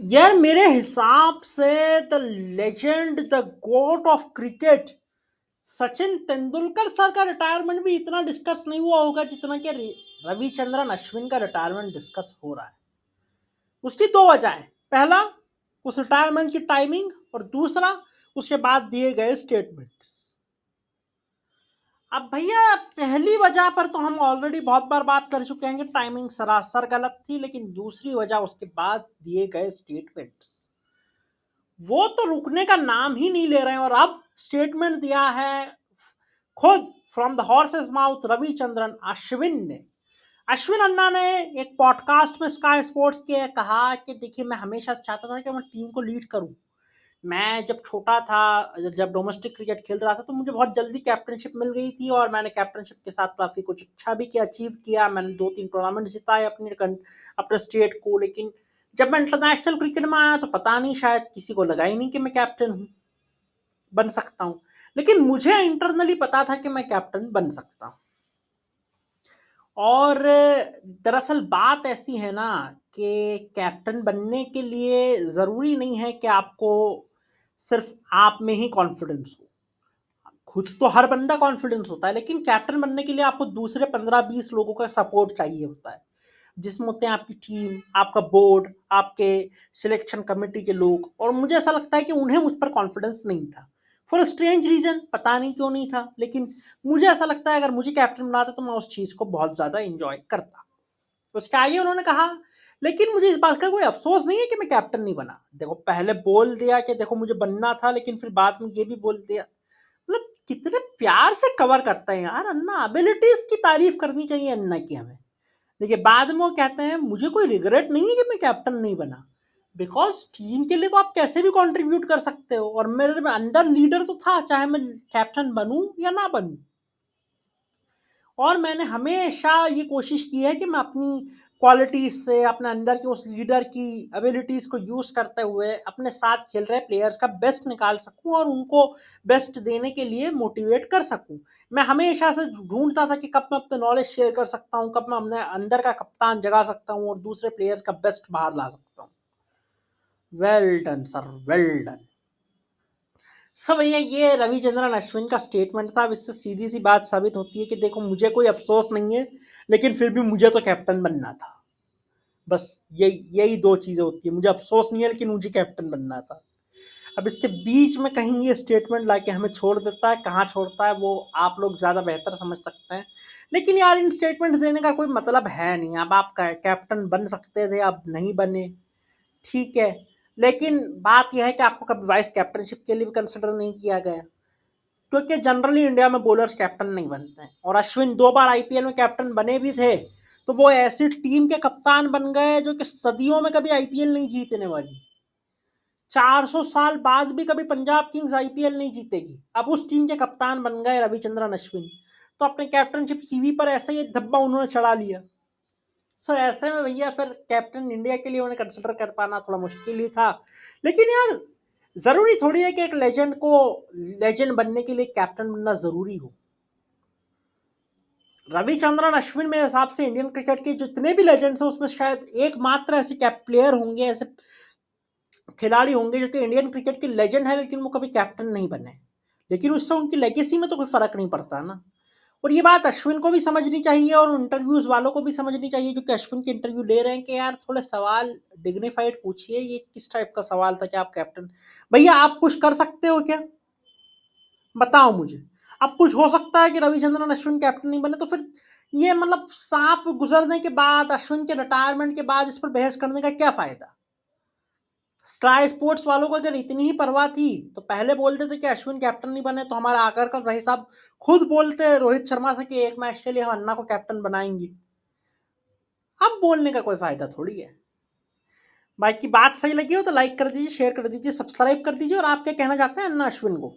यार मेरे हिसाब से the legend, the GOAT of cricket, Sachin Tendulkar sir का रिटायरमेंट भी इतना डिस्कस नहीं हुआ होगा जितना कि रविचंद्रन अश्विन का रिटायरमेंट डिस्कस हो रहा है। उसकी दो वजह है। पहला, उस रिटायरमेंट की टाइमिंग, और दूसरा, उसके बाद दिए गए स्टेटमेंट्स। अब भैया, पहली वजह पर तो हम ऑलरेडी बहुत बार बात कर चुके हैं कि टाइमिंग सरासर गलत थी, लेकिन दूसरी वजह उसके बाद दिए गए स्टेटमेंट्स, वो तो रुकने का नाम ही नहीं ले रहे हैं। और अब स्टेटमेंट दिया है खुद from the horses mouth Ravichandran Ashwin ने। अश्विन अन्ना ने एक पॉडकास्ट में स्काई स्पोर्ट्स के कहा कि देखिए, मैं हमेशा से चाहता था कि मैं टीम को लीड करूं। मैं जब छोटा था, जब डोमेस्टिक क्रिकेट खेल रहा था, तो मुझे बहुत जल्दी कैप्टनशिप मिल गई थी और मैंने कैप्टनशिप के साथ काफ़ी कुछ अच्छा भी किया, अचीव किया। मैंने 2-3 टूर्नामेंट जिताए अपने स्टेट को। लेकिन जब मैं इंटरनेशनल क्रिकेट में आया तो पता नहीं, शायद किसी को लगा ही नहीं कि मैं कैप्टन हूँ, बन सकता हूँ। लेकिन मुझे इंटरनली पता था कि मैं कैप्टन बन सकता हूँ। और दरअसल बात ऐसी है ना कि कैप्टन बनने के लिए ज़रूरी नहीं है कि आपको सिर्फ आप में ही कॉन्फिडेंस हो। खुद तो हर बंदा कॉन्फिडेंस होता है, लेकिन कैप्टन बनने के लिए आपको दूसरे 15-20 लोगों का सपोर्ट चाहिए होता है, जिसमें होते हैं आपकी टीम, आपका बोर्ड, आपके सिलेक्शन कमेटी के लोग। और मुझे ऐसा लगता है कि उन्हें मुझ पर कॉन्फिडेंस नहीं था, फॉर स्ट्रेंज रीजन, पता नहीं क्यों नहीं था। लेकिन मुझे ऐसा लगता है अगर मुझे कैप्टन बनाता तो मैं उस चीज़ को बहुत ज़्यादा इंजॉय करता। तो उसके आगे उन्होंने कहा, लेकिन मुझे इस बात का कोई अफसोस नहीं है कि मैं कैप्टन नहीं बना। देखो, पहले बोल दिया कि देखो मुझे बनना था, लेकिन फिर बाद में ये भी बोल दिया। मतलब कितने प्यार से कवर करते हैं यार अन्ना। एबिलिटीज की तारीफ करनी चाहिए अन्ना की हमें। देखिए, बाद में वो कहते हैं मुझे कोई रिग्रेट नहीं है कि मैं कैप्टन नहीं बना, बिकॉज टीम के लिए तो आप कैसे भी कंट्रीब्यूट कर सकते हो, और मेरे में अंदर लीडर तो था, चाहे मैं कैप्टन बनूं या ना बनूं। और मैंने हमेशा ये कोशिश की है कि मैं अपनी क्वालिटीज से, अपने अंदर के उस लीडर की एबिलिटीज को यूज करते हुए अपने साथ खेल रहे प्लेयर्स का बेस्ट निकाल सकूं और उनको बेस्ट देने के लिए मोटिवेट कर सकूं। मैं हमेशा से ढूंढता था कि कब मैं अपने नॉलेज शेयर कर सकता हूं, कब मैं अपने अंदर का कप्तान जगा सकता हूं और दूसरे प्लेयर्स का बेस्ट बाहर ला सकता हूं। Well done sir, well done. सब भैया, ये रविचंद्रन अश्विन का स्टेटमेंट था। अब इससे सीधी सी बात साबित होती है कि देखो, मुझे कोई अफसोस नहीं है, लेकिन फिर भी मुझे तो कैप्टन बनना था। बस यही यही दो चीजें होती है, मुझे अफसोस नहीं है लेकिन मुझे कैप्टन बनना था। अब इसके बीच में कहीं ये स्टेटमेंट लाके हमें छोड़ देता है, कहाँ छोड़ता है वो आप लोग ज्यादा बेहतर समझ सकते हैं। लेकिन यार, इन स्टेटमेंट्स देने का कोई मतलब है नहीं। अब आप कैप्टन बन सकते थे, अब नहीं बने, ठीक है। लेकिन बात यह है कि आपको कभी वाइस कैप्टनशिप के लिए भी कंसिडर नहीं किया गया, क्योंकि जनरली इंडिया में बॉलर्स कैप्टन नहीं बनते हैं। और अश्विन 2 बार आईपीएल में कैप्टन बने भी थे, तो वो ऐसी टीम के कप्तान बन गए जो कि सदियों में कभी आईपीएल नहीं जीतने वाली। 400 साल बाद भी कभी पंजाब किंग्स आईपीएल नहीं जीतेगी। अब उस टीम के कप्तान बन गए रविचंद्रन अश्विन, तो अपने कैप्टनशिप सीवी पर ऐसे ही धब्बा उन्होंने चढ़ा लिया। सो ऐसे में भैया, फिर कैप्टन इंडिया के लिए उन्हें कंसिडर कर पाना थोड़ा मुश्किल ही था। लेकिन यार, जरूरी थोड़ी है कि एक लेजेंड बनने के लिए कैप्टन बनना जरूरी हो। रविचंद्रन अश्विन मेरे हिसाब से इंडियन क्रिकेट के जितने भी लेजेंड्स हैं उसमें शायद एकमात्र ऐसे कैप प्लेयर होंगे, ऐसे खिलाड़ी होंगे जो कि इंडियन क्रिकेट के लेजेंड है लेकिन वो कभी कैप्टन नहीं बने। लेकिन उससे उनकी लेगेसी में तो कोई फर्क नहीं पड़ता ना। और ये बात अश्विन को भी समझनी चाहिए और इंटरव्यूज वालों को भी समझनी चाहिए जो कि अश्विन के इंटरव्यू ले रहे हैं, कि यार थोड़े सवाल डिग्निफाइड पूछिए। ये किस टाइप का सवाल था कि आप कैप्टन, भैया आप कुछ कर सकते हो क्या? बताओ मुझे। अब कुछ हो सकता है कि रविचंद्रन अश्विन कैप्टन नहीं बने, तो फिर ये मतलब सांप गुजरने के बाद, अश्विन के रिटायरमेंट के बाद इस पर बहस करने का क्या फायदा? स्टार स्पोर्ट्स वालों को अगर इतनी ही परवाह थी तो पहले बोलते थे कि अश्विन कैप्टन नहीं बने, तो हमारा आकर का भाई साहब खुद बोलते रोहित शर्मा से कि एक मैच के लिए हम अन्ना को कैप्टन बनाएंगे। अब बोलने का कोई फायदा थोड़ी है। बाकी बात सही लगी हो तो लाइक कर दीजिए, शेयर कर दीजिए, सब्सक्राइब कर दीजिए। और आप क्या कहना चाहते हैं अन्ना अश्विन को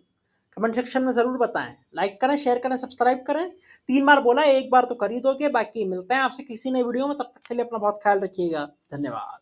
कमेंट सेक्शन में जरूर बताएं। लाइक करें, शेयर करें, सब्सक्राइब करें। 3 बार बोला, एक बार तो कर ही दोगे। बाकी मिलते हैं आपसे किसी नई वीडियो में, तब तक के लिए अपना बहुत ख्याल रखिएगा। धन्यवाद।